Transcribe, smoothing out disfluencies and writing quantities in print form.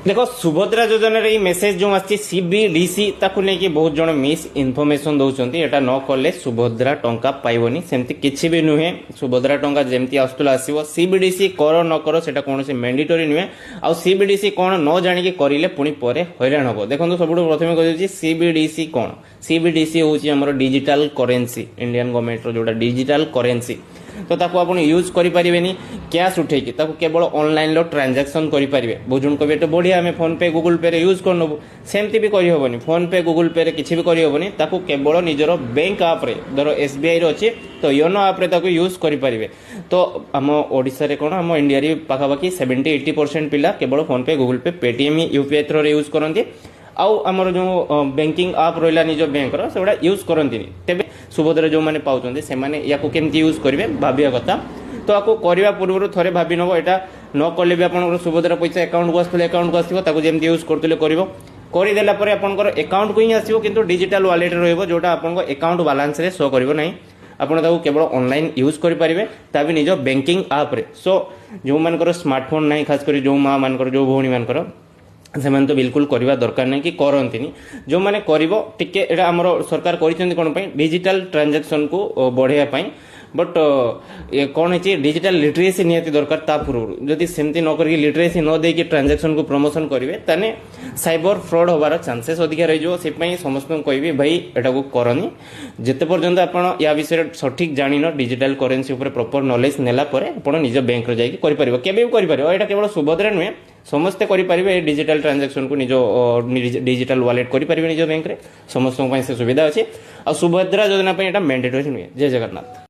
देखो सुभद्रा योजना रे मेसेज जो आसी सीबीडीसी ताकू नहीं बहुत जन मिस इनफॉरमेशन दौरान एटा न कले सुभद्रा टंका पाइबनी सेमती किछि भी नुहे सुभद्रा टंका जमती आसुला आसीबो सीबीडीसी कर न कर सेटा कोनोसी मैंडेटरी नुहे आ सीबीडीसी कोन न जानि करिले पुनी परे हैरान हबो देखंतु सबुठु प्रथमे कहै सीबीडीसी कोन सीबीडीसी होची हमर डिजिटल करेंसी इंडियन गवर्नमेंट रो जोटा डिजिटल करेंसी तो ताको आपण यूज करि परिबेनी कैश उठेकी ताको केवल ऑनलाइन लो ट्रांजैक्शन करि परिबे बुझुन को बेटे बढ़िया हमें फोन पे गूगल पे रे यूज करनबो सेमती भी करि होबनी फोन पे गूगल पे रे किछि भी करि होबनी ताको केवल निजरो बैंक ऐप रे धरो एसबीआई रो अछि तो योनो ऐप रे ताको यूज करि परिबे तो हम ओडिसा रे कोन हम इंडिया रे पाखाबाकी 70-80% पिला केवल फोन पे गूगल पे पेटीएम यूपीआई थ्रू रे यूज करंती आउ आमर जो बैंकिंग ऐप रहिला निज बैंक रो सेडा यूज करंती तेबे सुभद्रा जो माने पाउचंदी से माने याको केमती यूज करिवे भाबिया कथा तो आपको करबा पूर्व थरे भाबी नबो एटा न करले भी आपन सुभद्रा पैसा अकाउंट को आसले अकाउंट को आसीबो ताको जेमती यूज करतले करिवो करि देला परे आपनकर अकाउंट को ही आसीबो किंतु डिजिटल वॉलेट रहइबो जोटा आपनको अकाउंट बैलेंस रे शो करिवो नाही आपण ताको केवल ऑनलाइन यूज करि परिबे ताबी निज बैंकिंग ऐप रे सो जो मानकर स्मार्टफोन नाही खास करी जो मां मानकर जो भौणी मानकर से तो बिल्कुल करवा दरकार नहीं कि करंतिनी जो माने करिवो टिके एटा हमरो सरकार करिसेंती कोन पई डिजिटल ट्रांजैक्शन को बढ़ाया पई बट ये कौन है डिजिटल लिटरेसी नियति दरकार ता पूर्व जदि सेमती न करके लिटरेसी न देकी ट्रांजैक्शन को प्रमोशन करिवे तने साइबर फ्रॉड होबार चांसेस अधिक रही जो से पई समस्त कहबी भाई एटा को करनी जेते पर्यंत आपण या विषय सठिक जानिनो डिजिटल करेंसी ऊपर प्रॉपर नॉलेज नेला परे आपण निज बैंक रे जाई करि परिबो केबे भी करि परिबो एटा केवल सुभद्रा नुहे समस्ते करि परिबे डिजिटल ट्रांजैक्शन को निज डिजिटल वॉलेट करि परिबे निज बैंक रे समस्त से सुविधा अछि आ सुभद्रा योजना पे एटा मैंडेटरी नुहे जय जगन्नाथ।